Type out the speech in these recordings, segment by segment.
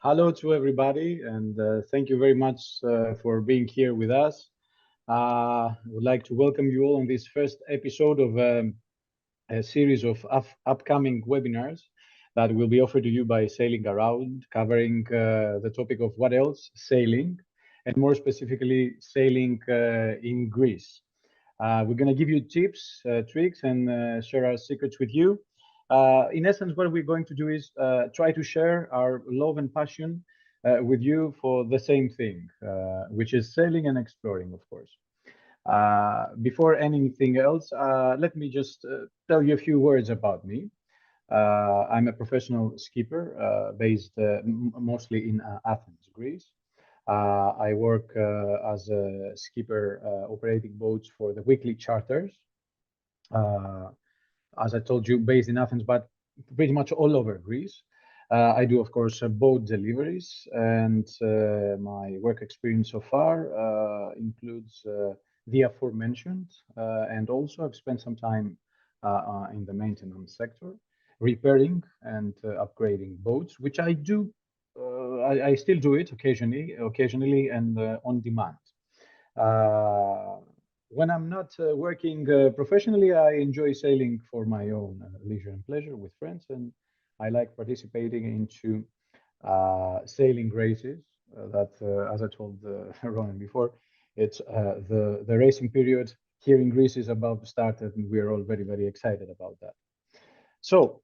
Hello to everybody, and thank you very much for being here with us. I would like to welcome you all on this first episode of a series of upcoming webinars that will be offered to you by Sailing Around, covering the topic of what else? Sailing, and more specifically, sailing in Greece. We're going to give you tips, tricks, and share our secrets with you. In essence, what we're going to do is try to share our love and passion with you for the same thing, which is sailing and exploring, of course. Before anything else, let me just tell you a few words about me. I'm a professional skipper based mostly in Athens, Greece. I work as a skipper operating boats for the weekly charters. As I told you, based in Athens, but pretty much all over Greece. I do, of course, boat deliveries, and my work experience so far includes the aforementioned, and also I've spent some time in the maintenance sector, repairing and upgrading boats, which I do. I still do it occasionally, and on demand. When I'm not working professionally, I enjoy sailing for my own leisure and pleasure with friends, and I like participating into sailing races. That, as I told Ronan before, it's the racing period here in Greece is about to start, and we're all very excited about that. So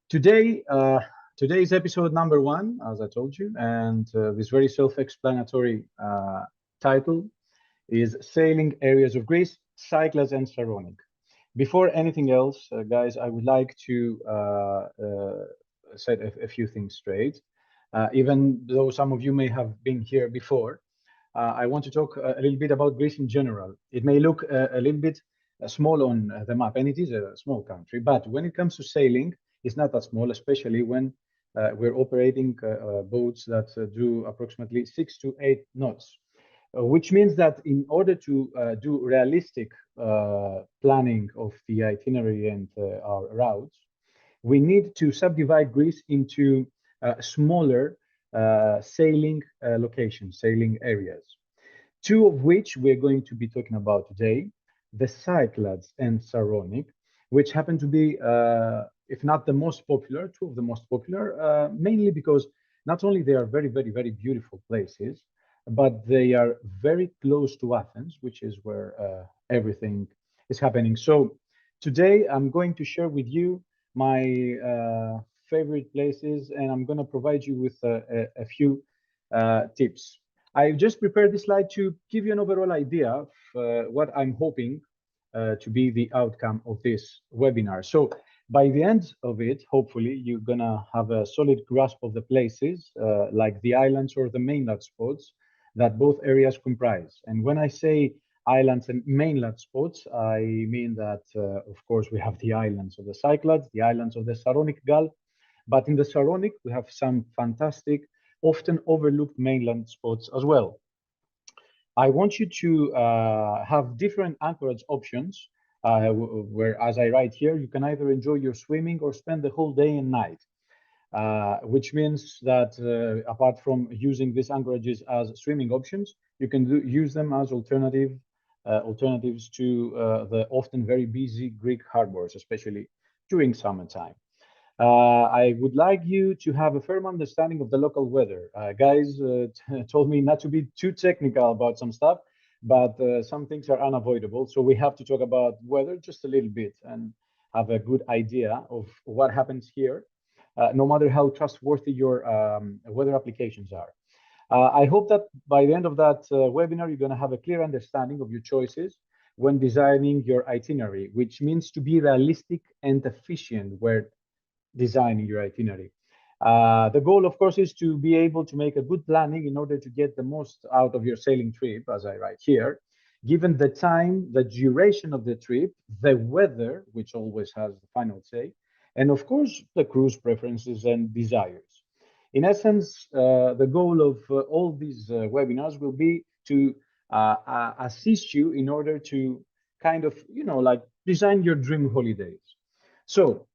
today. Today is episode number 1, as I told you, and this very self-explanatory title is Sailing Areas of Greece, Cyclades and Saronic. Before anything else, guys, I would like to set a few things straight. Even though some of you may have been here before, I want to talk a little bit about Greece in general. It may look a little bit small on the map, and it is a small country, but when it comes to sailing, it's not that small, especially when we're operating boats that do approximately 6 to 8 knots. Which means that in order to do realistic planning of the itinerary and our routes, we need to subdivide Greece into smaller sailing locations, sailing areas. 2 of which we're going to be talking about today, the Cyclades and Saronic, which happen to be, if not the most popular, 2 of the most popular, mainly because not only they are very beautiful places, but they are very close to Athens, which is where everything is happening. So today I'm going to share with you my favorite places, and I'm going to provide you with a few tips. I just prepared this slide to give you an overall idea of what I'm hoping to be the outcome of this webinar. So by the end of it, hopefully, you're going to have a solid grasp of the places like the islands or the mainland spots that both areas comprise. And when I say islands and mainland spots, I mean that, of course, we have the islands of the Cyclades, the islands of the Saronic Gulf, but in the Saronic, we have some fantastic, often overlooked mainland spots as well. I want you to have different anchorage options, where, as I write here, you can either enjoy your swimming or spend the whole day and night. Which means that apart from using these anchorages as swimming options, you can use them as alternatives to the often very busy Greek harbors, especially during summertime. I would like you to have a firm understanding of the local weather. Guys told me not to be too technical about some stuff, but some things are unavoidable. So we have to talk about weather just a little bit and have a good idea of what happens here. No matter how trustworthy your weather applications are. I hope that by the end of that webinar, you're going to have a clear understanding of your choices when designing your itinerary, which means to be realistic and efficient where designing your itinerary. The goal, of course, is to be able to make a good planning in order to get the most out of your sailing trip, as I write here, given the time, the duration of the trip, the weather, which always has the final say, and of course, the crew's preferences and desires. In essence, the goal of all these webinars will be to assist you in order to kind of, like design your dream holidays. So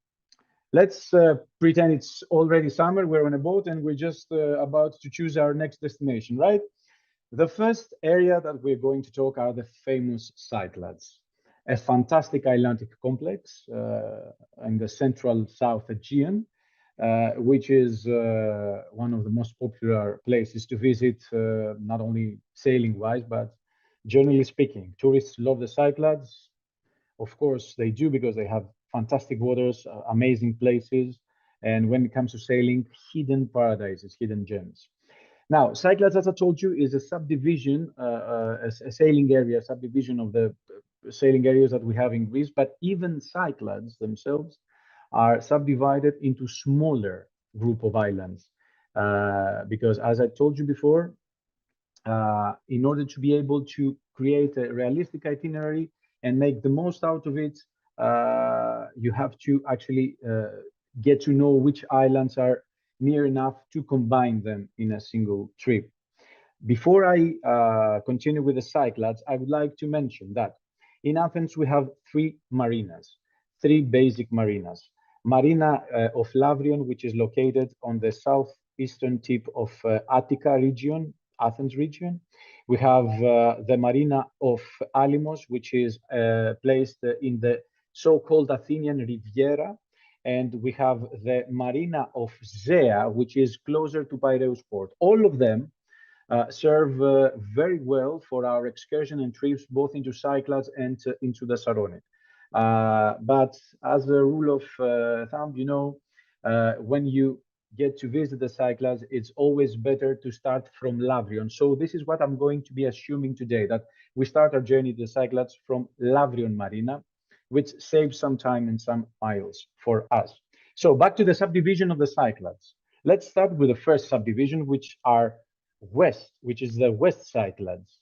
Let's pretend it's already summer. We're on a boat and we're just about to choose our next destination, right? The first area that we're going to talk are the famous Cyclades, a fantastic islandic complex in the central South Aegean, which is one of the most popular places to visit, not only sailing-wise, but generally speaking. Tourists love the Cyclades. Of course, they do because they have fantastic waters, amazing places, and when it comes to sailing, hidden paradises, hidden gems. Now, Cyclades, as I told you, is a subdivision, a sailing area, subdivision of the sailing areas that we have in Greece. But even Cyclades themselves are subdivided into smaller group of islands. Because as I told you before, in order to be able to create a realistic itinerary and make the most out of it, you have to actually get to know which islands are near enough to combine them in a single trip. Before I continue with the Cyclades, I would like to mention that in Athens we have three marinas, three basic marinas. Marina of Lavrion, which is located on the southeastern tip of Attica region, Athens region. We have the Marina of Alimos, which is placed in the so-called Athenian Riviera. And we have the Marina of Zea, which is closer to Piraeus port. All of them serve very well for our excursion and trips, both into Cyclades and into the Saronic. But as a rule of thumb, you know, when you get to visit the Cyclades, it's always better to start from Lavrion. So this is what I'm going to be assuming today, that we start our journey to the Cyclades from Lavrion Marina, which saves some time and some miles for us. So back to the subdivision of the Cyclades. Let's start with the first subdivision, which are west, which is the West Cyclades,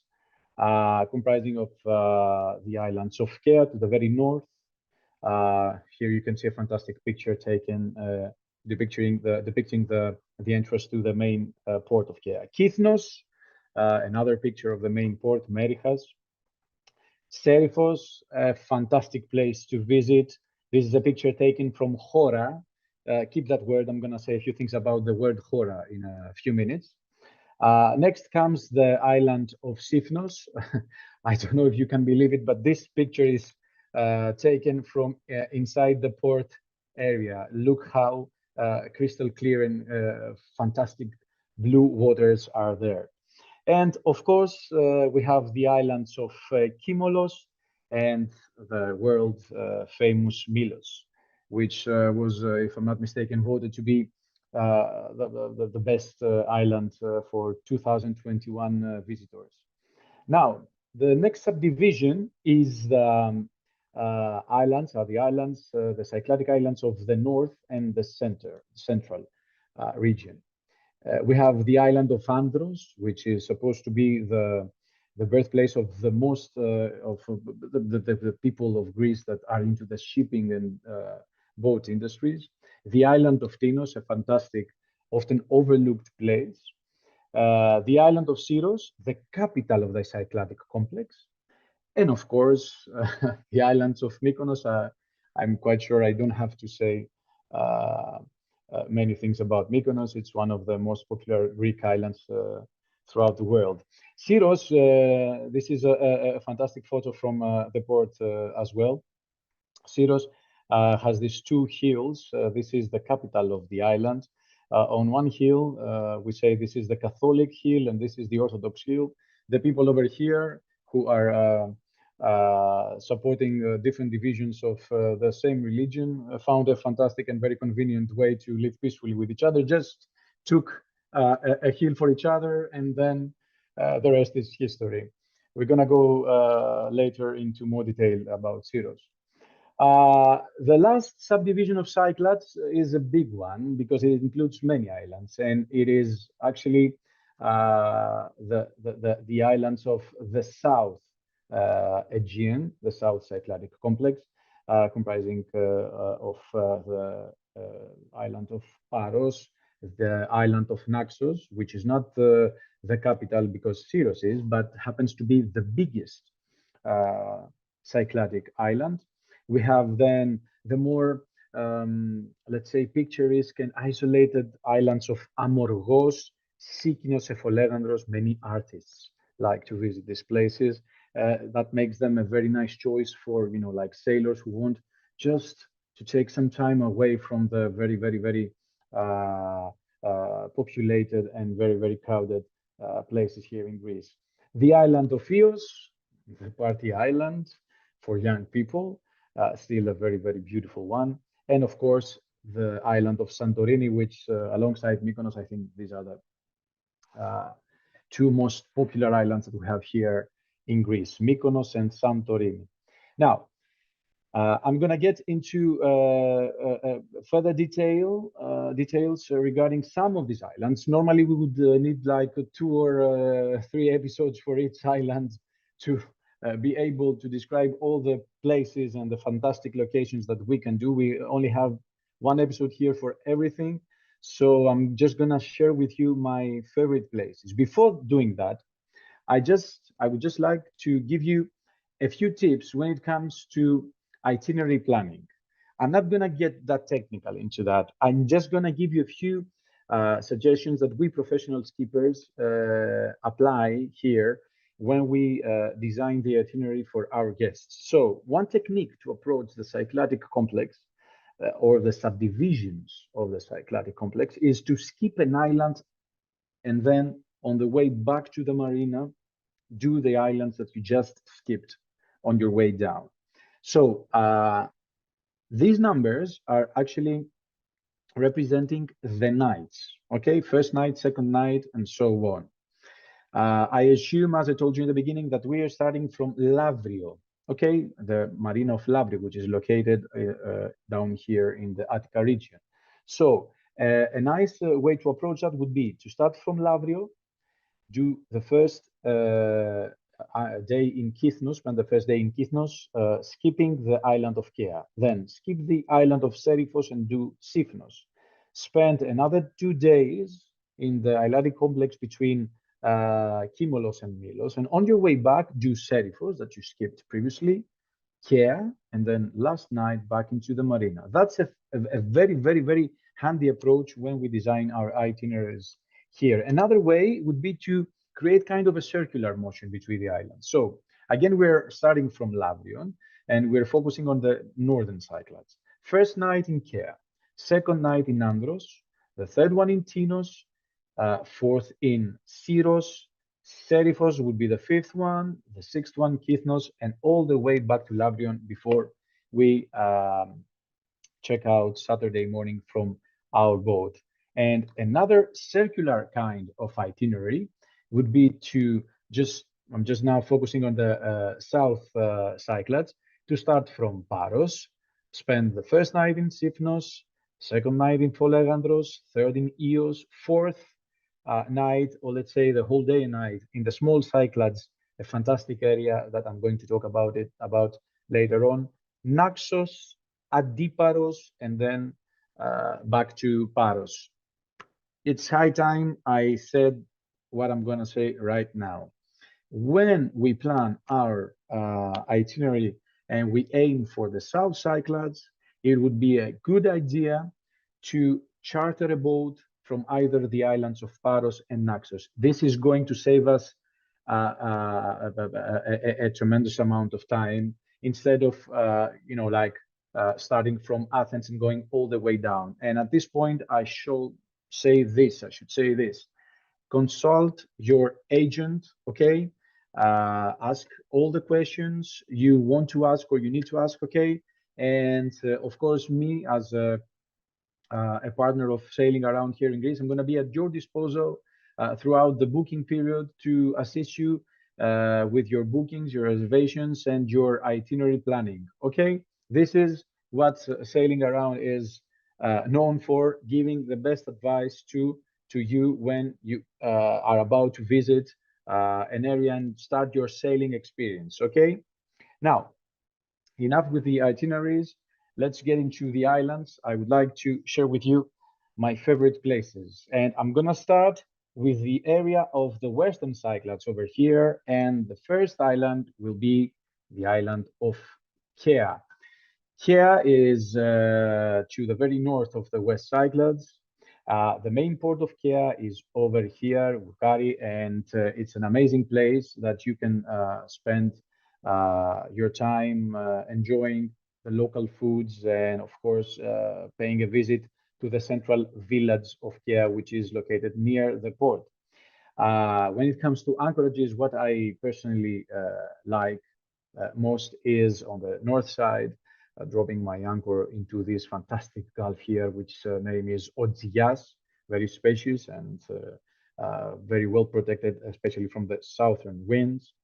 comprising of the islands of Kea to the very north. Here you can see a fantastic picture taken depicting the entrance to the main port of Kea. Kythnos, another picture of the main port, Merichas. Seriphos, a fantastic place to visit. This is a picture taken from Hora. Keep that word. I'm going to say a few things about the word Hora in a few minutes. Next comes the island of Sifnos. I don't know if you can believe it, but this picture is taken from inside the port area. Look how crystal clear and fantastic blue waters are there. And of course, we have the islands of Kimolos and the world famous Milos, which was, if I'm not mistaken, voted to be the best island for 2021 visitors. Now, the next subdivision is the the Cycladic islands of the north and the central region. We have the island of Andros, which is supposed to be the birthplace of the most of the people of Greece that are into the shipping and boat industries. The island of Tinos, a fantastic, often overlooked place. The island of Syros, the capital of the Cycladic complex. And of course, the islands of Mykonos. I'm quite sure I don't have to say many things about Mykonos. It's one of the most popular Greek islands throughout the world. Syros, this is a fantastic photo from the port as well. Syros has these two hills. This is the capital of the island. On one hill, we say this is the Catholic hill and this is the Orthodox hill. The people over here who are supporting different divisions of the same religion found a fantastic and very convenient way to live peacefully with each other. Just took a hill for each other, and then the rest is history. We're going to go later into more detail about Syros. The last subdivision of Cyclades is a big one because it includes many islands, and it is actually the islands of the South Aegean, the South Cycladic complex, comprising of the island of Paros, the island of Naxos, which is not the capital because Syros is, but happens to be the biggest Cycladic island. We have then the more let's say, picturesque and isolated islands of Amorgos, Sikinos, Epholegandros. Many artists like to visit these places. That makes them a very nice choice for, like sailors who want just to take some time away from the very, very, very uh, populated and very, very crowded places here in Greece. The island of Ios, the party island for young people, still a very, very beautiful one. And of course, the island of Santorini, which alongside Mykonos, I think these are the two most popular islands that we have here in Greece, Mykonos and Santorini. Now, I'm going to get into further details regarding some of these islands. Normally, we would need like 2 or 3 episodes for each island to be able to describe all the places and the fantastic locations that we can do. We only have 1 episode here for everything. So I'm just going to share with you my favorite places. Before doing that, I would just like to give you a few tips when it comes to itinerary planning. I'm not going to get that technical into that. I'm just going to give you a few suggestions that we professional skippers apply here when we design the itinerary for our guests. So one technique to approach the Cycladic complex or the subdivisions of the Cycladic complex is to skip an island and then on the way back to the marina, do the islands that you just skipped on your way down. So these numbers are actually representing the nights, okay? First night, second night, and so on. I assume, as I told you in the beginning, that we are starting from Lavrio, okay? The marina of Lavrio, which is located down here in the Attica region. So a nice way to approach that would be to start from Lavrio, do the first day in Kythnos, spend the first day in Kythnos, skipping the island of Kea. Then skip the island of Serifos and do Sifnos. Spend another 2 days in the islandic complex between Kimolos and Milos. And on your way back, do Serifos that you skipped previously, Kea, and then last night back into the marina. That's a very, very, very handy approach when we design our itineraries here. Another way would be to create kind of a circular motion between the islands. So again, we're starting from Lavrion and we're focusing on the northern Cyclades. First night in Kea, second night in Andros, the third one in Tinos, fourth in Syros, Serifos would be the fifth one, the sixth one, Kythnos, and all the way back to Lavrion before we check out Saturday morning from our boat. And another circular kind of itinerary would be to I'm just now focusing on the South Cyclades, to start from Paros, spend the first night in Sifnos, second night in Folegandros, third in Ios, fourth night, or let's say the whole day and night in the small Cyclades, a fantastic area that I'm going to talk about later on, Naxos, Adiparos, and then back to Paros. It's high time I said what I'm going to say right now. When we plan our itinerary and we aim for the South Cyclades, it would be a good idea to charter a boat from either the islands of Paros and Naxos. This is going to save us a tremendous amount of time instead of, starting from Athens and going all the way down. And at this point, I should say this. Consult your agent, okay? Ask all the questions you want to ask or you need to ask, okay? And of course, me as a partner of sailing around here in Greece, I'm going to be at your disposal throughout the booking period to assist you with your bookings, your reservations, and your itinerary planning, okay? This is what sailing around is known for, giving the best advice to you when you are about to visit an area and start your sailing experience, okay? Now, enough with the itineraries. Let's get into the islands. I would like to share with you my favorite places. And I'm going to start with the area of the Western Cyclades over here. And the first island will be the island of Kea. Kea is to the very north of the West Cyclades. The main port of Kea is over here, Wukari, and it's an amazing place that you can spend your time enjoying the local foods and, of course, paying a visit to the central village of Kea, which is located near the port. When it comes to anchorages, what I personally like most is on the north side, dropping my anchor into this fantastic gulf here, which name is Odzias, very spacious and very well protected, especially from the southern winds.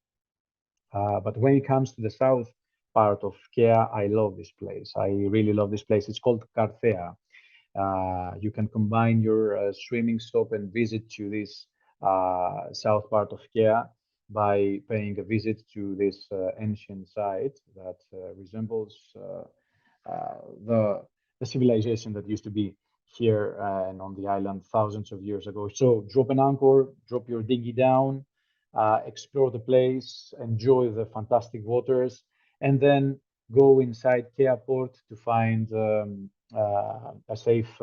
But when it comes to the south part of Kea, I love this place. I really love this place. It's called Carthea. You can combine your swimming stop and visit to this south part of Kea by paying a visit to this ancient site that resembles uh, the the civilization that used to be here and on the island thousands of years ago. So drop an anchor, drop your dinghy down, explore the place, enjoy the fantastic waters, and then go inside Kea Port to find a safe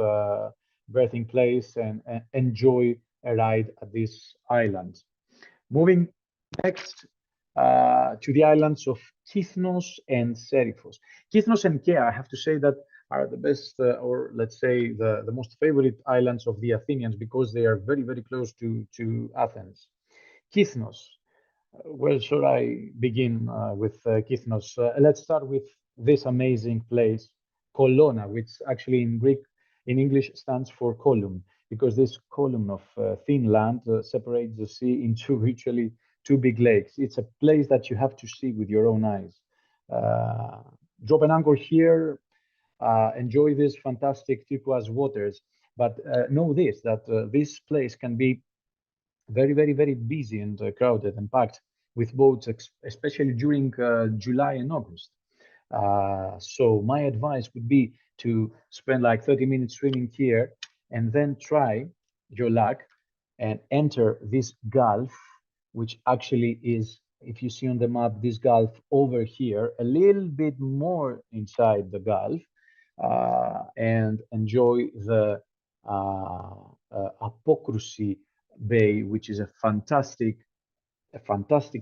berthing place and enjoy a ride at this island. Moving next to the islands of Kythnos and Seriphos. Kythnos and Kea, I have to say that are the best, or let's say the most favorite islands of the Athenians because they are very, very close to Athens. Kythnos, where should I begin with Kythnos? Let's start with this amazing place, Kolona, which actually in Greek, in English stands for column, because this column of thin land separates the sea into virtually two big lakes. It's a place that you have to see with your own eyes. Uh, Drop an anchor here, enjoy these fantastic turquoise waters, but know this, that this place can be very, very, very busy and crowded and packed with boats, especially during July and August. So my advice would be to spend like 30 minutes swimming here and then try your luck and enter this gulf, which actually is, if you see on the map, this gulf over here, a little bit more inside the gulf, and enjoy the Apokrousi Bay, which is a fantastic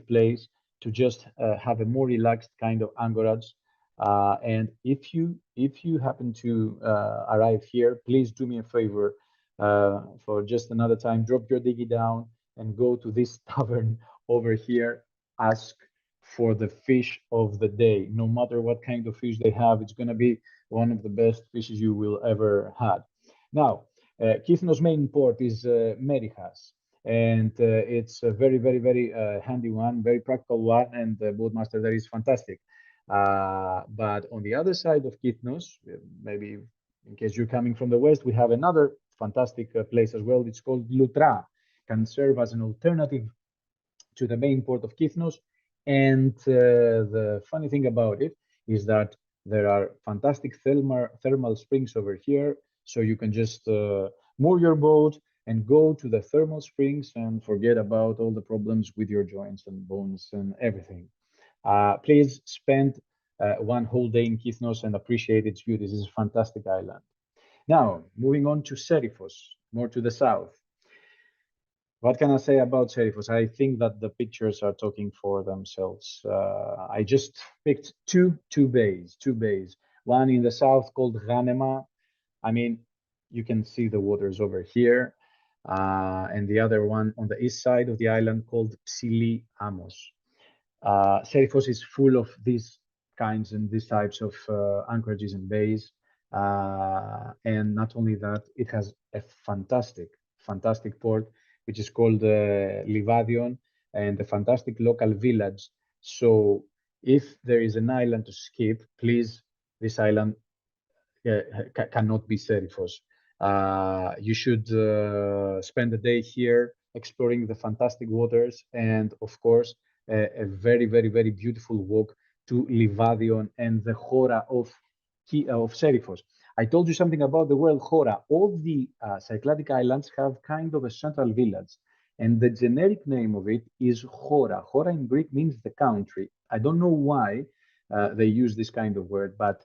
place to just have a more relaxed kind of anchorage. And if you happen to arrive here, please do me a favor for just another time. Drop your dinghy down and go to this tavern over here. Ask for the fish of the day. No matter what kind of fish they have, it's going to be one of the best fishes you will ever had. Now, Kythnos' main port is Merihas, and it's a very, very, very handy one, very practical one, and the boatmaster there is fantastic. But on the other side of Kythnos, maybe in case you're coming from the west, we have another fantastic place as well. It's called Lutra, can serve as an alternative to the main port of Kythnos. And the funny thing about it is that there are fantastic thermal springs over here. So you can just moor your boat and go to the thermal springs and forget about all the problems with your joints and bones and everything. Please spend one whole day in Kythnos and appreciate its beauty. This is a fantastic island. Now, moving on to Seriphos, more to the south. What can I say about Seriphos? I think that the pictures are talking for themselves. I just picked two bays. One in the south called Ghanema. I mean, you can see the waters over here. And the other one on the east side of the island called Psili Amos. Seriphos is full of these kinds and these types of anchorages and bays. And not only that, it has a fantastic port, which is called Livadion, and a fantastic local village. So if there is an island to skip, please, this island cannot be Seriphos. You should spend a day here exploring the fantastic waters and, of course, a very, very, very beautiful walk to Livadion and the Hora of Seriphos. I told you something about the word Hora. All the Cycladic islands have kind of a central village, and the generic name of it is Hora. Hora in Greek means the country. I don't know why they use this kind of word, but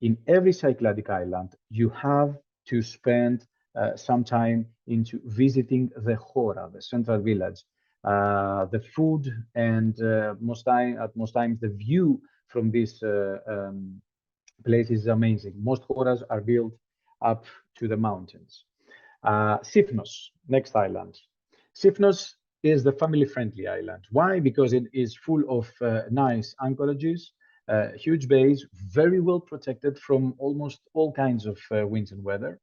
in every Cycladic island, you have to spend some time into visiting the Hora, the central village. The food and at most times the view from this place is amazing. Most Horas are built up to the mountains. Sifnos, next island. Sifnos is the family-friendly island. Why? Because it is full of nice anchorages, huge bays, very well protected from almost all kinds of winds and weather.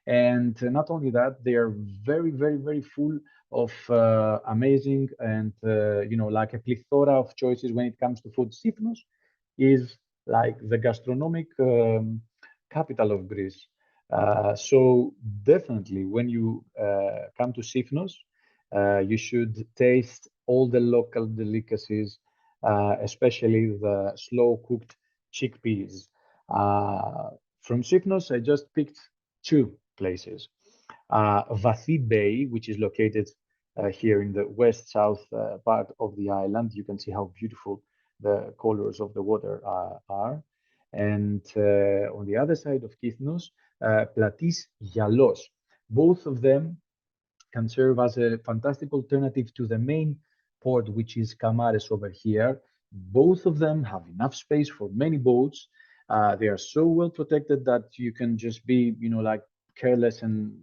And not only that, they are very, very, very full of amazing and, like a plethora of choices when it comes to food. Sifnos is like the gastronomic capital of Greece. So definitely, when you come to Sifnos, you should taste all the local delicacies, especially the slow-cooked chickpeas. From Sifnos, I just picked two places. Vathi Bay, which is located here in the west-south part of the island. You can see how beautiful the colors of the water are. And on the other side of Kithnos, Platis Yalos. Both of them can serve as a fantastic alternative to the main port, which is Kamares over here. Both of them have enough space for many boats. They are so well protected that you can just be, like careless and,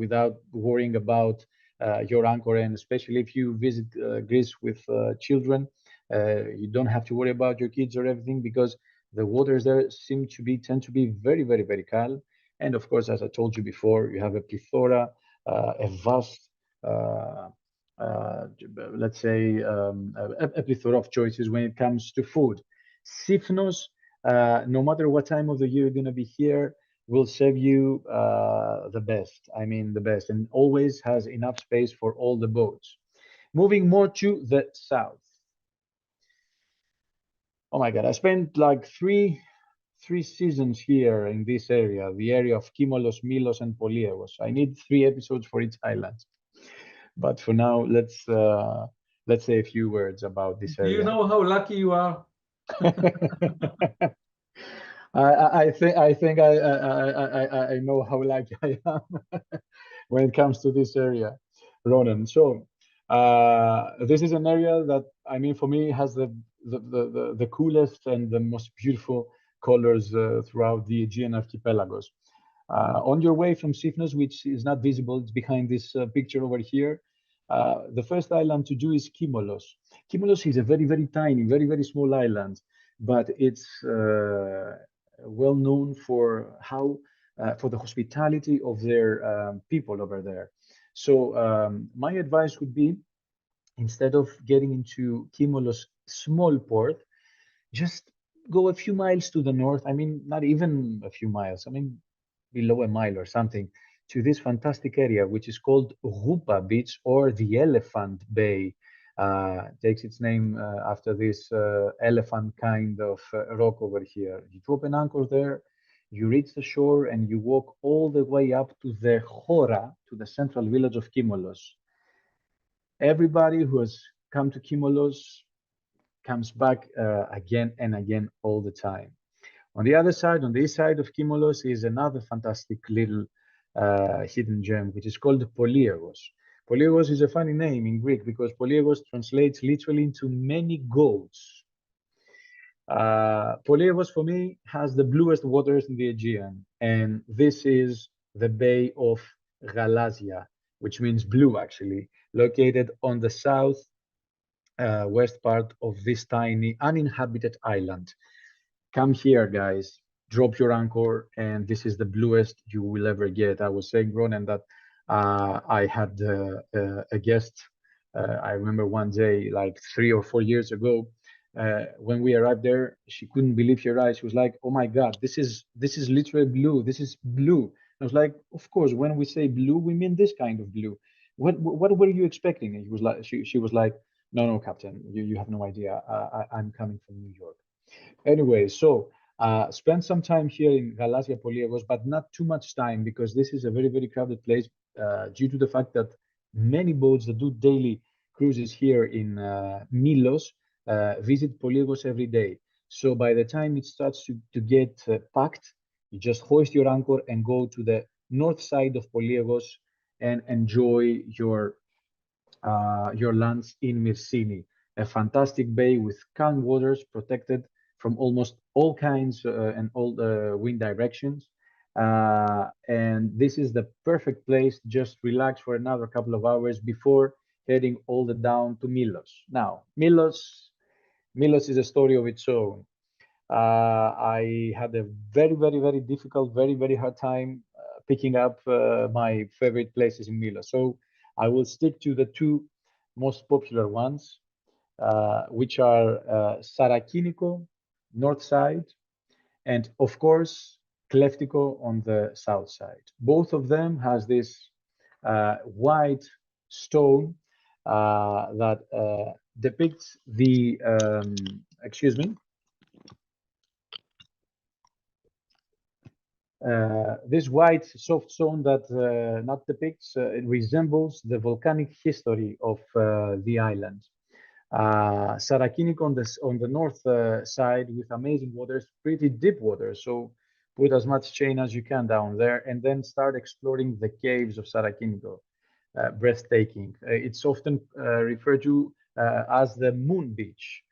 without worrying about your anchor. And especially if you visit Greece with children, you don't have to worry about your kids or everything because the waters there tend to be very, very, very calm. And of course, as I told you before, you have a plethora, a vast, let's say, a plethora of choices when it comes to food. Sifnos, no matter what time of the year you're going to be here, will serve you the best. I mean, the best, and always has enough space for all the boats. Moving more to the south. Oh my God, I spent like three seasons here in this area, the area of Kimolos, Milos, and Poliegos. I need 3 episodes for each island. But for now, let's say a few words about this area. Do you know how lucky you are? I think I know how lucky I am when it comes to this area, Ronan. So this is an area that, I mean, for me has the coolest and the most beautiful colors throughout the Aegean archipelagos. On your way from Sifnos, which is not visible, it's behind this picture over here. The first island to do is Kimolos. Kimolos is a very, very tiny, very, very small island, but it's well known for for the hospitality of their people over there. So my advice would be, instead of getting into Kimolos small port, just go a few miles to the north. I mean, not even a few miles. I mean, below a mile or something, to this fantastic area, which is called Rupa Beach or the Elephant Bay. Takes its name after this elephant kind of rock over here. You drop an anchor there, you reach the shore, and you walk all the way up to the Hora, to the central village of Kimolos. Everybody who has come to Kimolos comes back again and again all the time. On the other side, on the east side of Kimolos, is another fantastic little hidden gem, which is called Poliegos. Poliegos is a funny name in Greek because Poliegos translates literally into many goats. Poliegos, for me, has the bluest waters in the Aegean, and this is the Bay of Galasia, which means blue, actually, located on the south west part of this tiny uninhabited island. Come here, guys, drop your anchor, and this is the bluest you will ever get. I was saying, Ronan, that I had a guest. I remember one day, like 3 or 4 years ago, when we arrived there, she couldn't believe her eyes. She was like, "Oh my God, this is literally blue. This is blue." I was like, "Of course, when we say blue, we mean this kind of blue. What were you expecting?" And he was like, she was like, "No, Captain, you have no idea. I'm coming from New York." Anyway, so spend some time here in Galatia Poliegos, but not too much time because this is a very, very crowded place due to the fact that many boats that do daily cruises here in Milos visit Poliegos every day. So by the time it starts to get packed, you just hoist your anchor and go to the north side of Poliegos and enjoy your lands in Myrsini, a fantastic bay with calm waters protected from almost all kinds and all the wind directions. And this is the perfect place to just relax for another couple of hours before heading all the down to Milos. Now, Milos is a story of its own. I had a very difficult, very hard time picking up my favorite places in Milos. So I will stick to the two most popular ones, which are Sarakiniko, north side, and of course, Kleftiko on the south side. Both of them has this white stone that depicts the, excuse me, this white soft stone that not depicts, it resembles the volcanic history of the island. Sarakinik on the north side with amazing waters, pretty deep water. So put as much chain as you can down there and then start exploring the caves of Sarakiniko. Breathtaking. It's often referred to as the moon beach.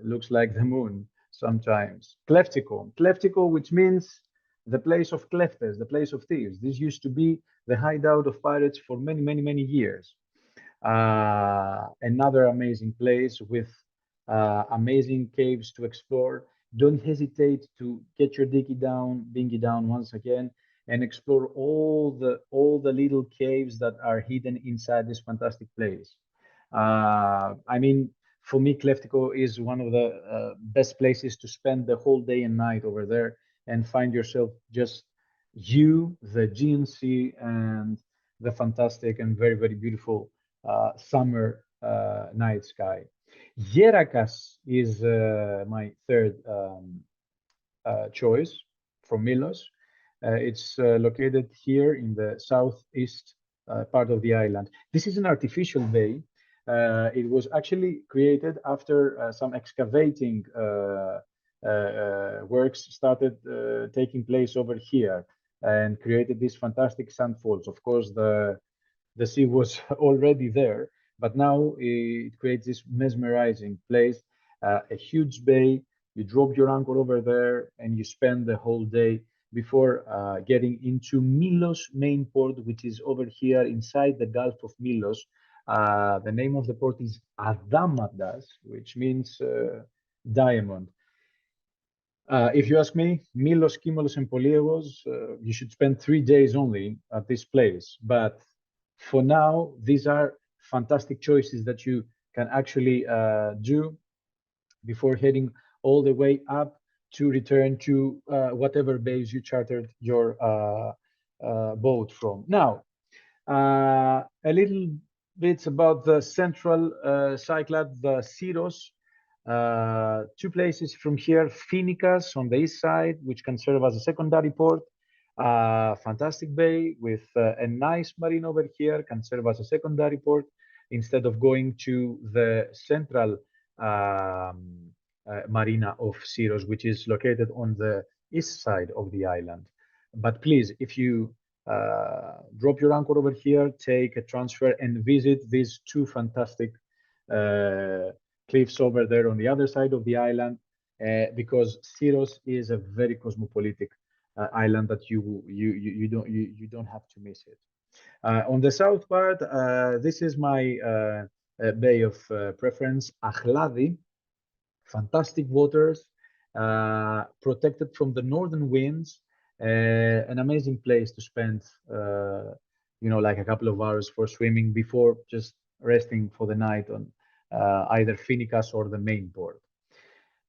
Looks like the moon sometimes. Kleftiko, which means the place of cleftes, the place of thieves. This used to be the hideout of pirates for many years. Another amazing place with amazing caves to explore. Don't hesitate to get your dinghy down once again, and explore all the little caves that are hidden inside this fantastic place. I mean, for me, Kleftiko is one of the best places to spend the whole day and night over there and find yourself just you, the GNC, and the fantastic and very beautiful summer night sky. Yerakas is my third choice from Milos. It's located here in the southeast part of the island. This is an artificial bay. It was actually created after some excavating works started taking place over here and created these fantastic sandfalls. Of course, the sea was already there, but now it creates this mesmerizing place, a huge bay. You drop your anchor over there and you spend the whole day before getting into Milos main port, which is over here inside the Gulf of Milos. The name of the port is Adamadas, which means diamond. If you ask me, Milos, Kimolos, and Poliegos, you should spend 3 days only at this place. But for now, these are fantastic choices that you can actually do before heading all the way up to return to whatever base you chartered your boat from. Now, a little bit about the central Cyclades, the Syros. Two places from here, Finikas on the east side, which can serve as a secondary port. Fantastic bay with a nice marine over here, can serve as a secondary port instead of going to the central marina of Syros, which is located on the east side of the island. But please, if you drop your anchor over here, take a transfer and visit these two fantastic cliffs over there on the other side of the island, because Syros is a very cosmopolitic island that you don't have to miss it. On the south part, this is my bay of preference, Achladi. Fantastic waters, protected from the northern winds, an amazing place to spend, like a couple of hours for swimming before just resting for the night on either Finikas or the main port.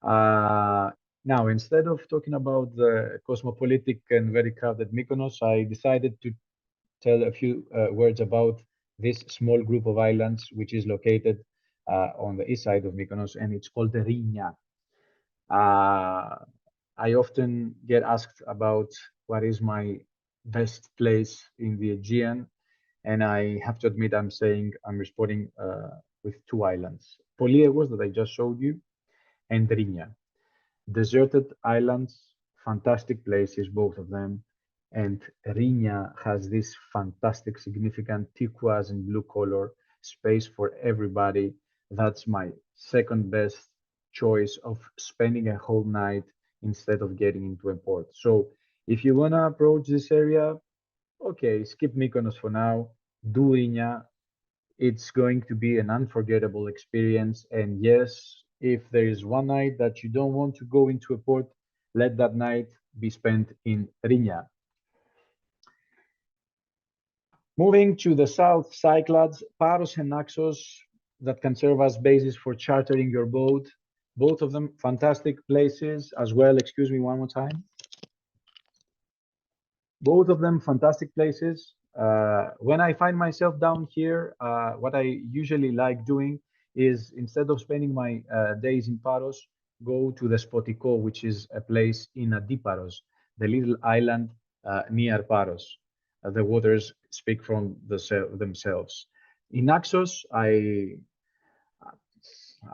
Now, instead of talking about the cosmopolitic and very crowded Mykonos, I decided to tell a few words about this small group of islands, which is located on the east side of Mykonos, and it's called the Rinya. I often get asked about what is my best place in the Aegean, and I have to admit I'm responding with two islands, Poliegos that I just showed you, and Rinya. Deserted islands, fantastic places, both of them. And Riña has this fantastic, significant turquoise and blue color, space for everybody. That's my second best choice of spending a whole night instead of getting into a port. So if you want to approach this area, okay, skip Mykonos for now, do Riña. It's going to be an unforgettable experience. And yes, if there is one night that you don't want to go into a port, let that night be spent in Riña. Moving to the south, Cyclades, Paros and Naxos that can serve as basis for chartering your boat. Both of them fantastic places as well. Excuse me one more time. Both of them fantastic places. When I find myself down here, what I usually like doing is instead of spending my days in Paros, go to the Spotiko, which is a place in Adiparos, the little island near Paros. The waters speak from themselves. In Naxos, I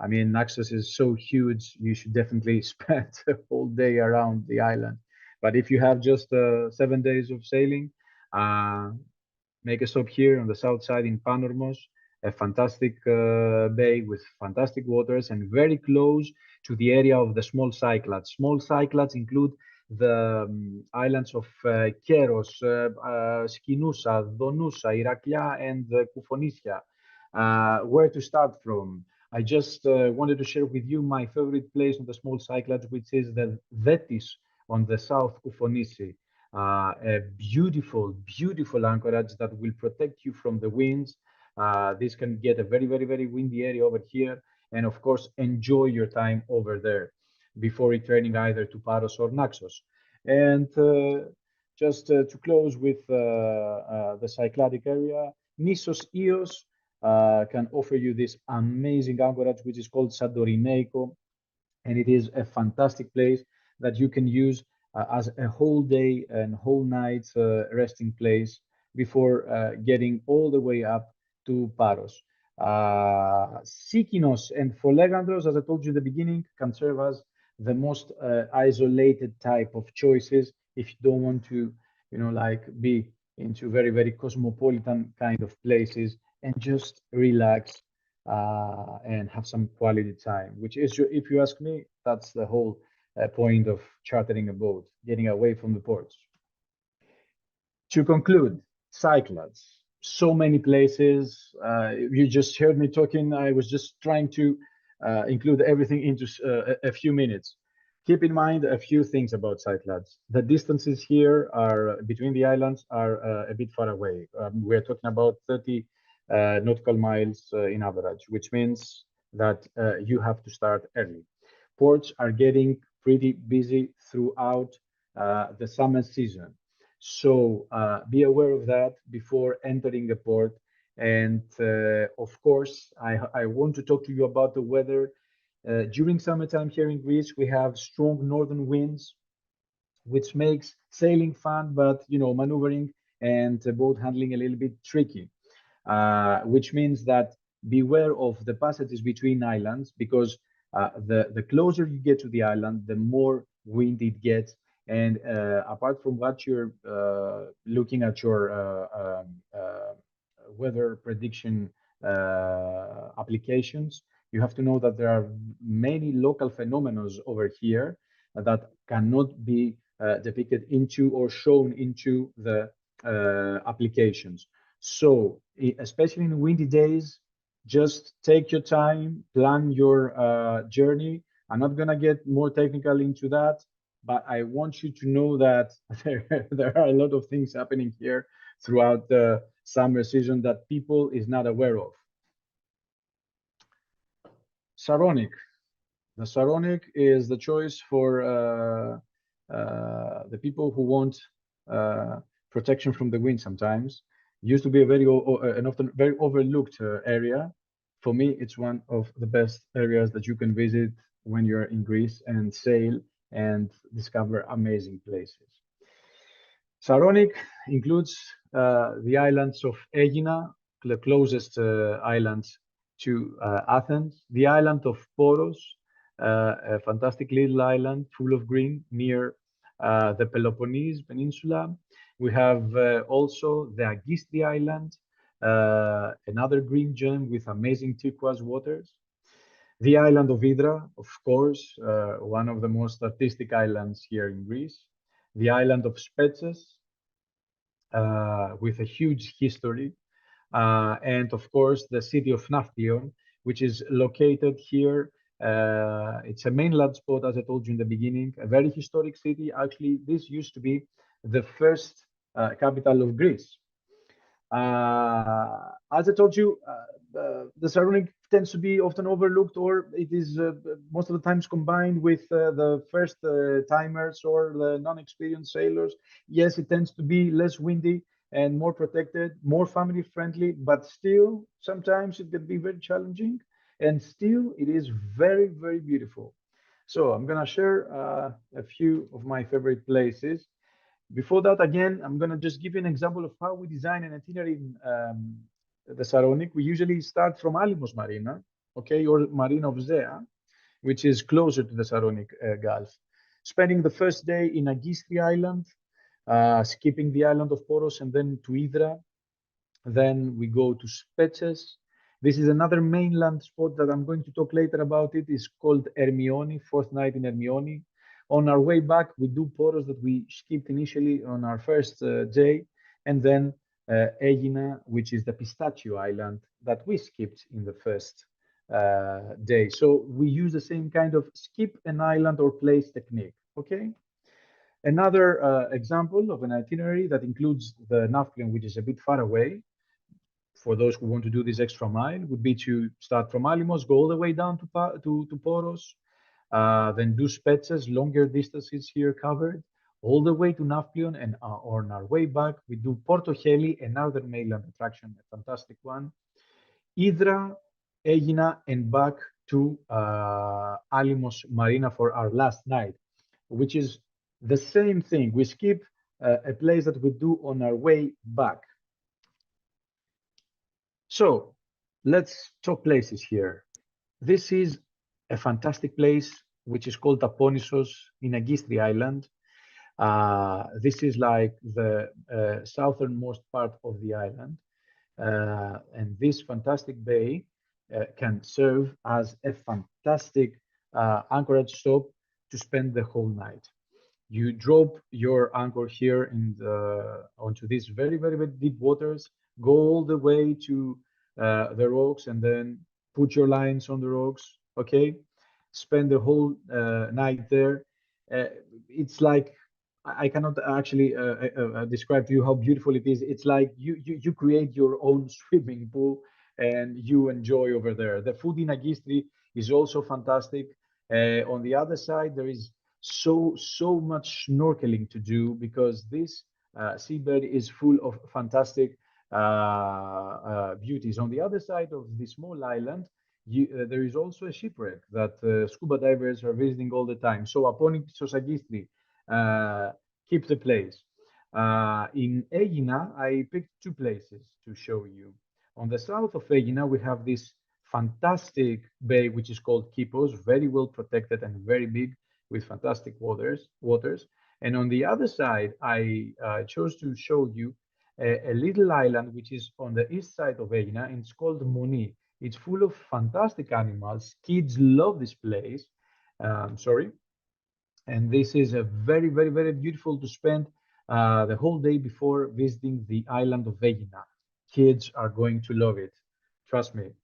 mean, Naxos is so huge, you should definitely spend a whole day around the island. But if you have just 7 days of sailing, uh, make a stop here on the south side in Panormos, a fantastic bay with fantastic waters and very close to the area of the small Cyclades. Small Cyclades include the islands of Keros, Skinusa, Donusa, Iraklia, and Koufonisia. Where to start from? I just wanted to share with you my favorite place on the small Cyclades, which is the Thetis on the south Koufonisi. A beautiful, beautiful anchorage that will protect you from the winds. This can get a very, very, very windy area over here. And of course, enjoy your time over there before returning either to Paros or Naxos. And just to close with the Cycladic area, Nissos Ios can offer you this amazing anchorage, which is called Santorineico, and it is a fantastic place that you can use as a whole day and whole night resting place before getting all the way up to Paros. Sikinos and Folegandros, as I told you in the beginning, can serve as the most isolated type of choices if you don't want to, like be into very, very cosmopolitan kind of places and just relax and have some quality time, which is, if you ask me, that's the whole point of chartering a boat, getting away from the ports. To conclude, Cyclades, so many places. You just heard me talking. I was just trying to include everything into a few minutes. Keep in mind a few things about Cyclades. The distances here are between the islands are a bit far away. We're talking about 30 nautical miles in average, which means that you have to start early. Ports are getting pretty busy throughout the summer season. So be aware of that before entering a port. And of course, I want to talk to you about the weather. During summertime here in Greece, we have strong northern winds, which makes sailing fun, but maneuvering and boat handling a little bit tricky. Which means that beware of the passages between islands, because the closer you get to the island, the more wind it gets. And apart from what you're looking at your weather prediction applications, you have to know that there are many local phenomena over here that cannot be depicted into or shown into the applications. So, especially in windy days, just take your time, plan your journey. I'm not going to get more technical into that, but I want you to know that there are a lot of things happening here throughout the summer season that people is not aware of. Saronic. The Saronic is the choice for the people who want protection from the wind sometimes. Used to be a very and often very overlooked area. For me, it's one of the best areas that you can visit when you're in Greece and sail and discover amazing places. Saronic includes the islands of Aegina, the closest island to Athens, the island of Poros, a fantastic little island full of green near the Peloponnese Peninsula. We have also the Agistri Island, another green gem with amazing turquoise waters. The island of Hydra, of course, one of the most artistic islands here in Greece. The island of Spetses, with a huge history. And of course, the city of Nafplion, which is located here. It's a mainland spot, as I told you in the beginning, a very historic city. Actually, this used to be the first capital of Greece. As I told you, the Saronic tends to be often overlooked, or it is most of the times combined with the first timers or the non-experienced sailors. Yes, it tends to be less windy and more protected, more family friendly, but still sometimes it can be very challenging, and still it is very, very beautiful. So I'm gonna share a few of my favorite places. Before that, again, I'm going to just give you an example of how we design an itinerary in the Saronic. We usually start from Alimos Marina, okay, or Marina of Zea, which is closer to the Saronic Gulf. Spending the first day in Agistri Island, skipping the island of Poros and then to Hydra. Then we go to Spetses. This is another mainland spot that I'm going to talk later about. It is called Hermione, fourth night in Hermione. On our way back, we do Poros that we skipped initially on our first day, and then Aegina, which is the pistachio island that we skipped in the first day. So we use the same kind of skip an island or place technique, okay? Another example of an itinerary that includes the Nafplion, which is a bit far away, for those who want to do this extra mile, would be to start from Alimos, go all the way down to Poros, then do Spetses, longer distances here covered, all the way to Nafplion, and on our way back, we do Porto Heli, another mainland attraction, a fantastic one, Hydra, Aegina, and back to Alimos Marina for our last night, which is the same thing. We skip a place that we do on our way back. So let's talk places here. This is a fantastic place, which is called Aponissos in Agistri Island. This is like the southernmost part of the island. And this fantastic bay can serve as a fantastic anchorage stop to spend the whole night. You drop your anchor here onto these very, very, very deep waters, go all the way to the rocks, and then put your lines on the rocks, okay? Spend the whole night there. It's like, I cannot actually describe to you how beautiful it is. It's like you create your own swimming pool and you enjoy over there. The food in Agistri is also fantastic. On the other side, there is so much snorkeling to do because this seabed is full of fantastic beauties. On the other side of the small island, there is also a shipwreck that scuba divers are visiting all the time. So Aponissos Agistri, keep the place. In Aegina, I picked two places to show you. On the south of Aegina, we have this fantastic bay, which is called Kypos, very well protected and very big, with fantastic waters. And on the other side, I chose to show you a little island which is on the east side of Aegina, and it's called Moni. It's full of fantastic animals. Kids love this place. Sorry. And this is a very, very, very beautiful to spend the whole day before visiting the island of Aegina. Kids are going to love it. Trust me.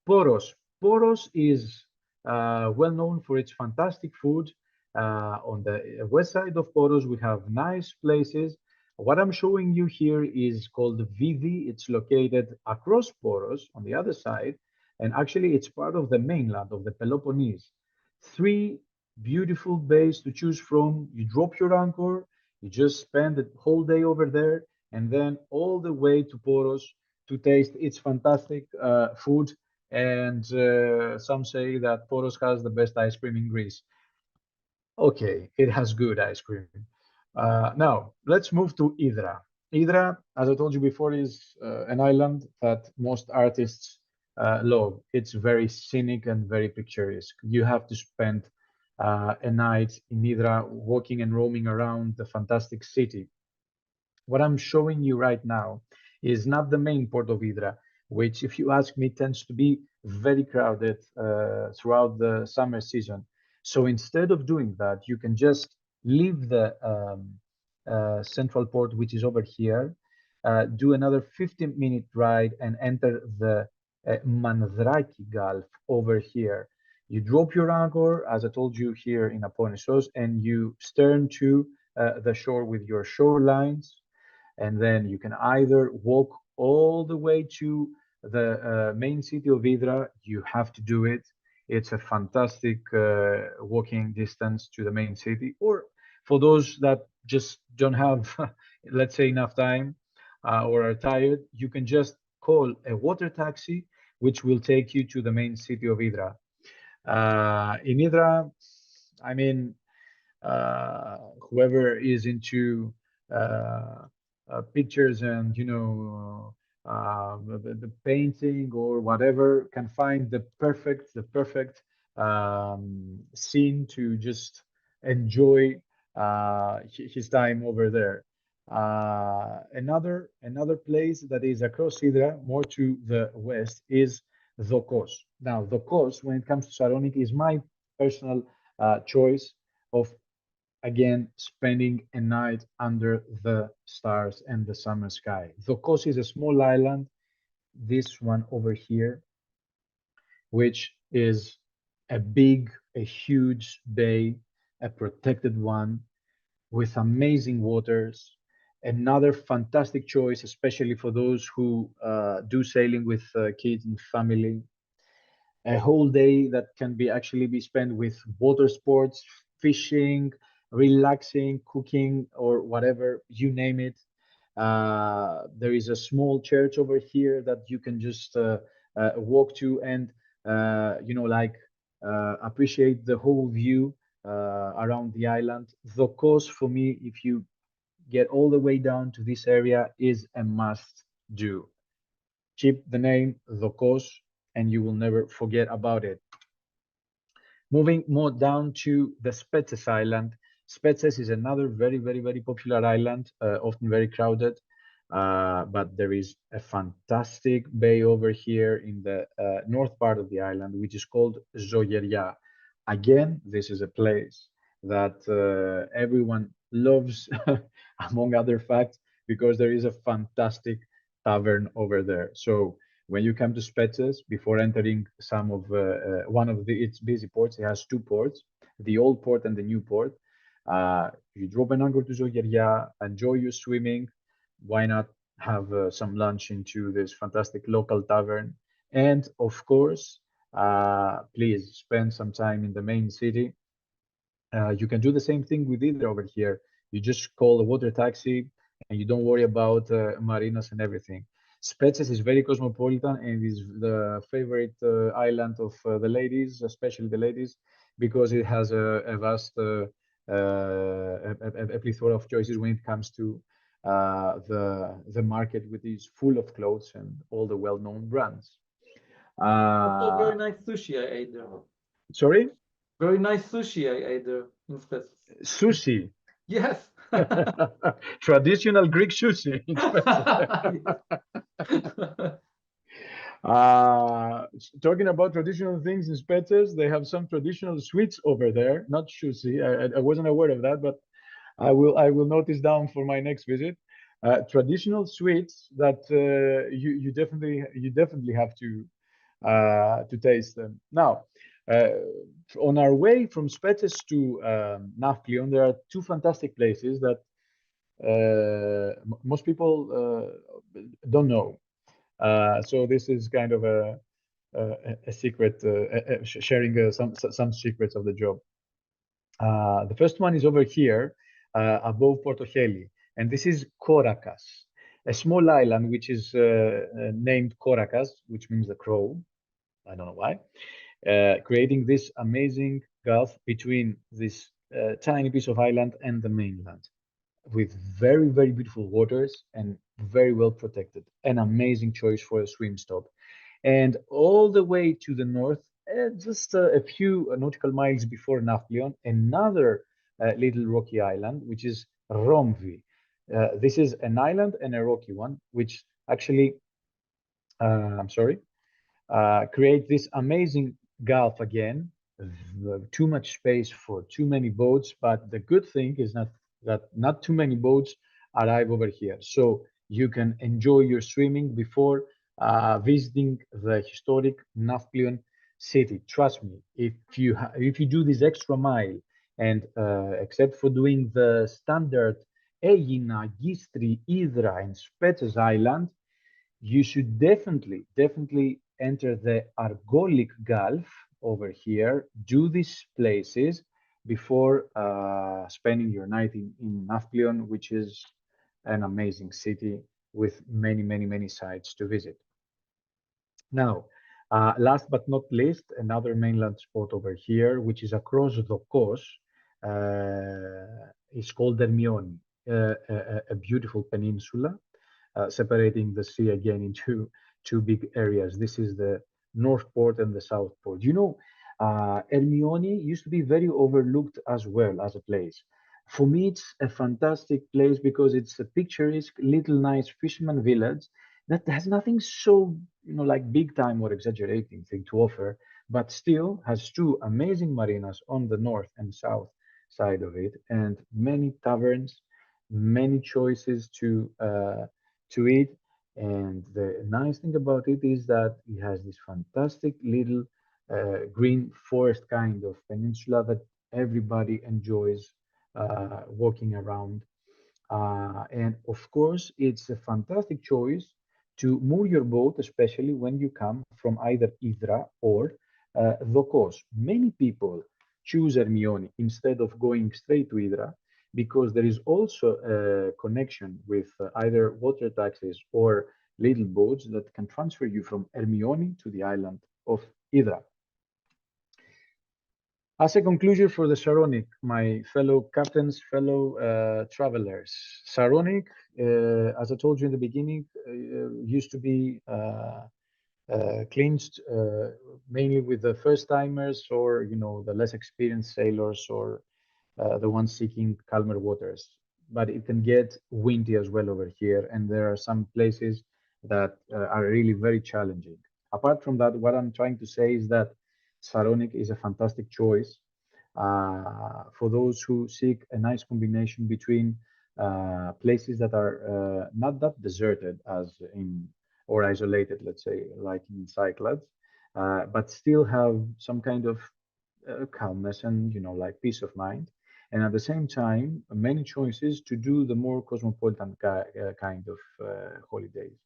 Poros. Poros is well known for its fantastic food. On the west side of Poros, we have nice places. What I'm showing you here is called Vidi. It's located across Poros on the other side. And actually, it's part of the mainland of the Peloponnese. Three beautiful bays to choose from. You drop your anchor, you just spend the whole day over there, and then all the way to Poros to taste its fantastic food. And some say that Poros has the best ice cream in Greece. Okay, it has good ice cream. Now, let's move to Hydra. Hydra, as I told you before, is an island that most artists love. It's very scenic and very picturesque. You have to spend a night in Hydra walking and roaming around the fantastic city. What I'm showing you right now is not the main port of Hydra, which, if you ask me, tends to be very crowded throughout the summer season. So instead of doing that, you can just leave the central port, which is over here, do another 15-minute ride and enter the Mandraki Gulf over here. You drop your anchor, as I told you, here in Aponissos, and you stern to the shore with your shorelines, and then you can either walk all the way to the main city of Hydra. You have to do it. It's a fantastic walking distance to the main city. Or for those that just don't have, let's say, enough time or are tired, you can just call a water taxi, which will take you to the main city of Hydra. In Hydra, I mean, whoever is into uh, pictures and the painting or whatever can find the perfect scene to just enjoy his time over there. Another place that is across Hydra, more to the west, is Zokos. Now, Zokos, when it comes to Saronic, is my personal choice of, again, spending a night under the stars and the summer sky. Zokos is a small island, this one over here, which is a huge bay, a protected one with amazing waters. Another fantastic choice, especially for those who do sailing with kids and family. A whole day that can be actually be spent with water sports, fishing, relaxing, cooking, or whatever, you name it. There is a small church over here that you can just walk to and like appreciate the whole view around the island. The coast, for me, if you get all the way down to this area, is a must do. Keep the name Zokos, and you will never forget about it. Moving more down to the Spetses Island. Spetses is another very popular island, often very crowded, but there is a fantastic bay over here in the north part of the island, which is called Zogeria. Again, this is a place that everyone loves, among other facts, because there is a fantastic tavern over there. So when you come to Spetses, before entering some of one of its busy ports, it has two ports, the old port and the new port. You drop an anchor to Zogeria, enjoy your swimming. Why not have some lunch into this fantastic local tavern? And of course, please spend some time in the main city. You can do the same thing with either over here. You just call a water taxi and you don't worry about marinas and everything. Spetses is very cosmopolitan and is the favorite island of the ladies, especially the ladies, because it has a vast a plethora of choices when it comes to the market, which is full of clothes and all the well-known brands. Also, very nice sushi I ate there. Sorry? Very nice sushi I ate there in Spetses. Sushi. Yes. Traditional Greek sushi in Spetses. Talking about traditional things in Spetses, they have some traditional sweets over there, not sushi. I wasn't aware of that, but I will notice down for my next visit. Traditional sweets that you definitely have to taste them. Now, on our way from Spetses to Nafplion, there are two fantastic places that most people don't know. So this is kind of a secret, sharing some secrets of the job. The first one is over here above Porto Heli, and this is Korakas, a small island which is named Korakas, which means the crow. I don't know why. Creating this amazing gulf between this tiny piece of island and the mainland, with very beautiful waters and very well protected. An amazing choice for a swim stop. And all the way to the north, just a few nautical miles before Nafplion, another little rocky island, which is Romvi. This is an island and a rocky one, which actually, I'm sorry, create this amazing gulf again. Too much space for too many boats, but the good thing is that not too many boats arrive over here, so you can enjoy your swimming before visiting the historic Nafplion city. Trust me, if you do this extra mile, and except for doing the standard Aegina, Gistri, Hydra, and Spetses Island, you should definitely enter the Argolic Gulf over here, do these places before spending your night in Nafplion, which is an amazing city with many sites to visit. Now, last but not least, another mainland spot over here, which is across the coast, is called Hermione, a beautiful peninsula separating the sea again into two big areas. This is the North Port and the South Port. You know, Hermione used to be very overlooked as well as a place. For me, it's a fantastic place because it's a picturesque little nice fisherman village that has nothing so, like big time or exaggerating thing to offer, but still has two amazing marinas on the north and south side of it, and many taverns, many choices to eat. And the nice thing about it is that it has this fantastic little green forest kind of peninsula that everybody enjoys walking around. And of course, it's a fantastic choice to move your boat, especially when you come from either Hydra or Dokos. Many people choose Hermione instead of going straight to Hydra because there is also a connection with either water taxis or little boats that can transfer you from Hermione to the island of Hydra. As a conclusion for the Saronic, my fellow captains, fellow travelers, Saronic, as I told you in the beginning, used to be cleansed mainly with the first timers, or the less experienced sailors, or the ones seeking calmer waters. But it can get windy as well over here, and there are some places that are really very challenging. Apart from that, what I'm trying to say is that Saronic is a fantastic choice for those who seek a nice combination between places that are not that deserted as in, or isolated, let's say, like in Cyclades, but still have some kind of calmness and like peace of mind, and at the same time many choices to do the more cosmopolitan kind of holidays.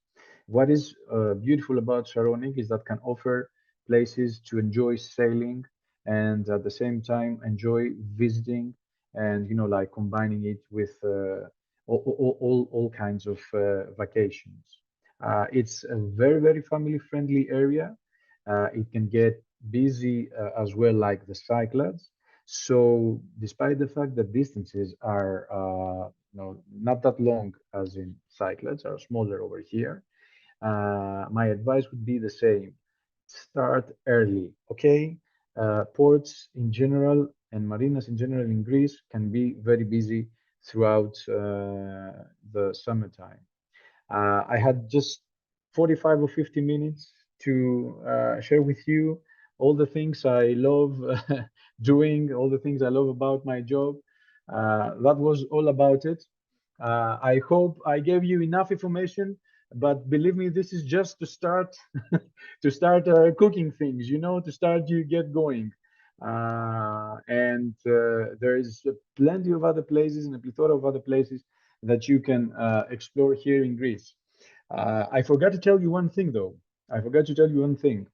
What is beautiful about Saronic is that can offer places to enjoy sailing and at the same time enjoy visiting, and like combining it with all kinds of vacations. It's a very family friendly area. It can get busy as well, like the Cyclades. So despite the fact that distances are not that long as in Cyclades, are smaller over here, my advice would be the same. Start early, okay? Ports in general and marinas in general in Greece can be very busy throughout the summertime. I had just 45 or 50 minutes to share with you all the things I love doing, all the things I love about my job. That was all about it. I hope I gave you enough information, but believe me, this is just to start to start cooking things, to start you get going. And there is plenty of other places and a plethora of other places that you can explore here in Greece. I forgot to tell you one thing, though. I forgot to tell you one thing.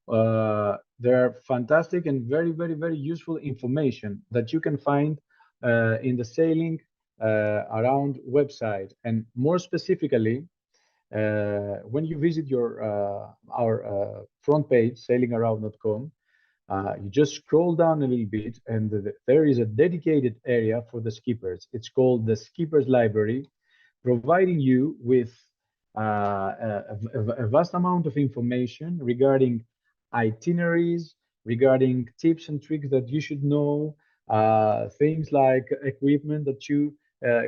There are fantastic and very useful information that you can find in the sailing around website, and more specifically, when you visit our front page, sailingaround.com, you just scroll down a little bit, and there is a dedicated area for the skippers. It's called the Skippers Library, providing you with a vast amount of information regarding itineraries, regarding tips and tricks that you should know, things like equipment that you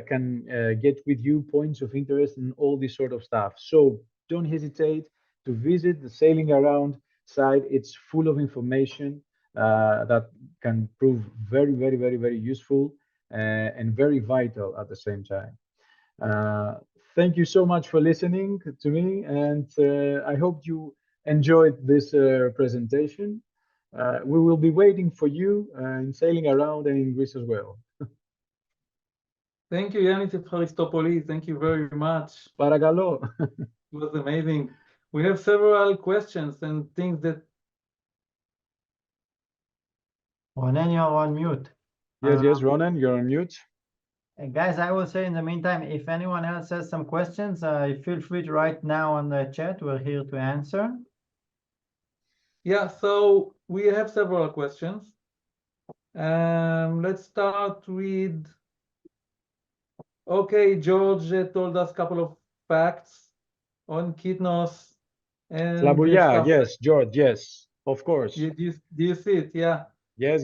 can get with you, points of interest, and all this sort of stuff. So don't hesitate to visit the Sailing Around site. It's full of information that can prove very, very, very, very useful and very vital at the same time. Uh, Thank you so much for listening to me, and I hope you enjoyed this presentation. We will be waiting for you in Sailing Around and in Greece as well. Thank you, Yannis Christopoulos. Thank you very much. Paragalo. It was amazing. We have several questions and things that. Ronen, you're on mute. Yes, Ronan, you're on mute. Guys, I will say in the meantime, if anyone else has some questions, feel free to write now on the chat. We're here to answer. Yeah, so we have several questions. Let's start with, okay, George told us a couple of facts on Kitnos and Slabouria, stuff. yes, George, yes, of course. Do you see it? Yeah. Yes.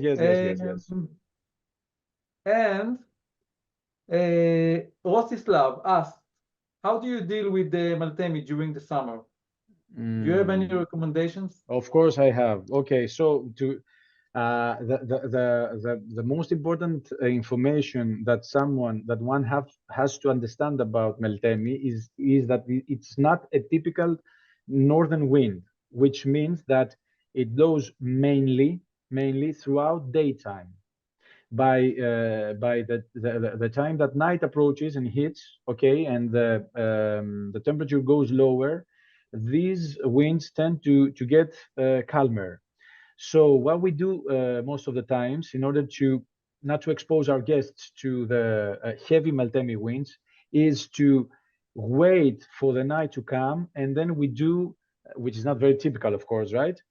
And Rostislav asked, how do you deal with the Maltemi during the summer? Do you have any recommendations? Of course I have. Okay, so to the most important information that one has to understand about Meltemi is that it's not a typical northern wind, which means that it blows mainly throughout daytime. By the time that night approaches and hits, okay, and the temperature goes lower, these winds tend to get calmer. So what we do most of the times, in order to not to expose our guests to the heavy Meltemi winds, is to wait for the night to come, and then we do, which is not very typical, of course, right?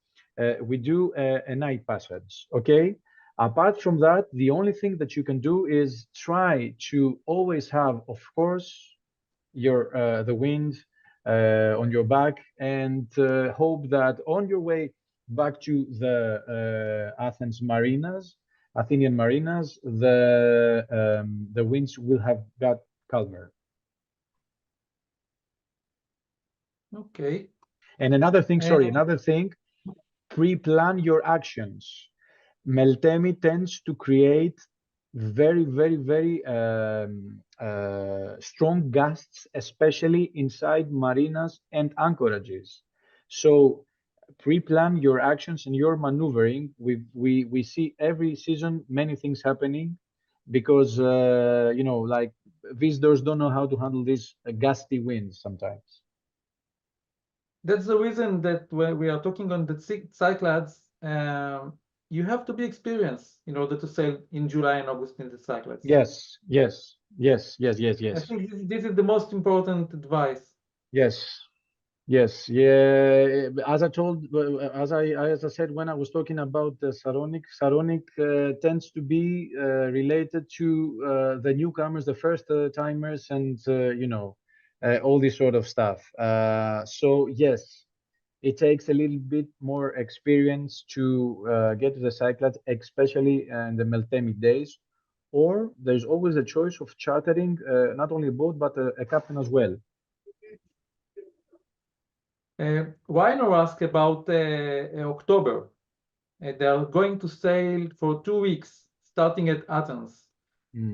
We do a night passage, okay? Apart from that, the only thing that you can do is try to always have, of course, your the wind on your back, and hope that on your way back to the Athenian marinas, the winds will have got calmer. Okay. And another thing, pre-plan your actions. Meltemi tends to create very, very, very strong gusts, especially inside marinas and anchorages. So pre-plan your actions and your maneuvering. We see every season many things happening because you know, like, visitors don't know how to handle these gusty winds sometimes. That's the reason that when we are talking on the Cyclades, you have to be experienced in order to sail in July and August in the Cyclades. Yes. I think this is the most important advice. Yes. Yeah. As I said when I was talking about the Saronic tends to be related to the newcomers, the first timers, and you know, all this sort of stuff. So yes, it takes a little bit more experience to get to the Cyclades, especially in the Meltemi days. Or there's always a choice of chartering not only a boat but a captain as well. Winer asked about October. They are going to sail for 2 weeks, starting at Athens.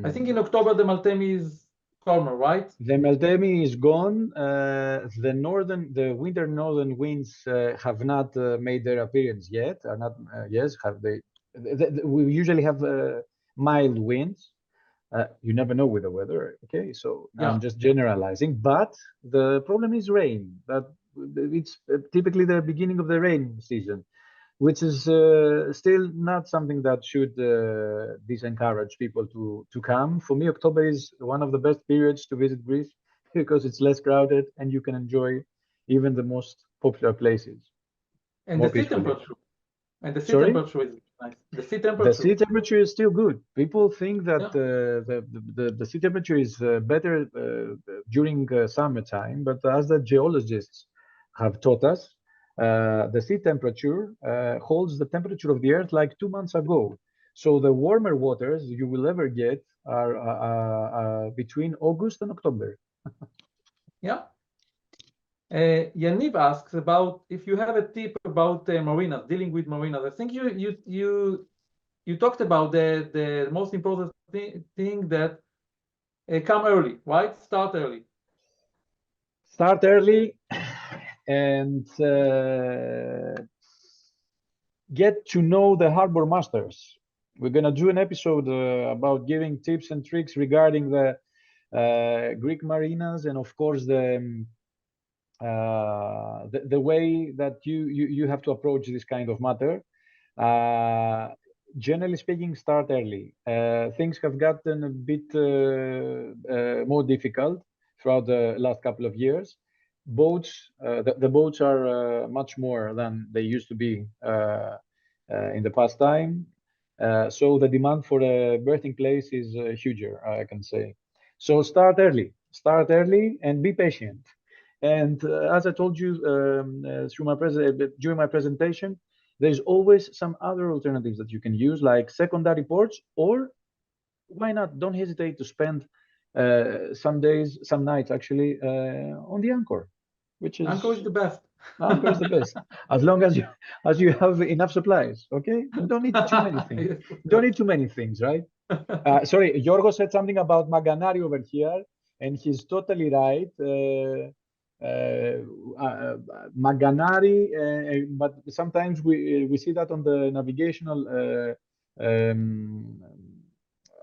I think in October the Maltemi is calmer, right? The Meltemi is gone. The winter northern winds have not made their appearance yet. Are not yes, have they? We usually have mild winds. You never know with the weather. Okay, so Yeah. I'm just generalizing. But the problem is rain. That it's typically the beginning of the rain season, which is still not something that should disencourage people to come. For me, October is one of the best periods to visit Greece because it's less crowded and you can enjoy even the most popular places. And more the sea peacefully. temperature. And the sea Sorry? temperature is nice. The sea The temperature. sea temperature is still good. People think that Yeah. the sea temperature is better during summertime, but as the geologists have taught us, the sea temperature holds the temperature of the Earth like 2 months ago. So the warmer waters you will ever get are between August and October. Yeah. Yaniv asks about if you have a tip about marinas, dealing with marinas. I think you talked about the most important thing that come early, right? Start early. Start early and get to know the harbor masters. We're going to do an episode about giving tips and tricks regarding the Greek marinas and, of course, the way that you have to approach this kind of matter. Generally speaking, start early. Things have gotten a bit more difficult throughout the last couple of years. The boats are much more than they used to be in the past time. So the demand for a berthing place is huger, I can say. So start early and be patient. And as I told you during my presentation, there's always some other alternatives that you can use, like secondary ports, or why not? Don't hesitate to spend some days, some nights actually, on the anchor, which is Anchor is the best. Anchor is the best, as long as you have enough supplies. Okay, you don't need too many things. Yes, You don't need too many things, right? Sorry, Yorgo said something about Maganari over here, and he's totally right. Maganari, but sometimes we see that on the navigational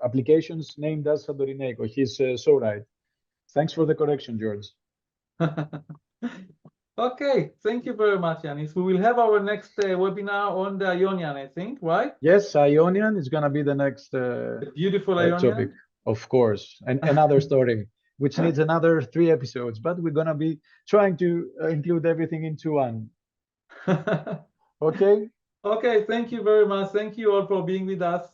applications named as Sadorineiko. He's so right. Thanks for the correction, George. Okay, thank you very much, Yannis. We will have our next webinar on the Ionian, I think, right? Yes, Ionian is going to be the next The beautiful Ionian topic, of course, and another story, which needs another 3 episodes, but we're going to be trying to include everything into one. Okay? Okay, thank you very much. Thank you all for being with us.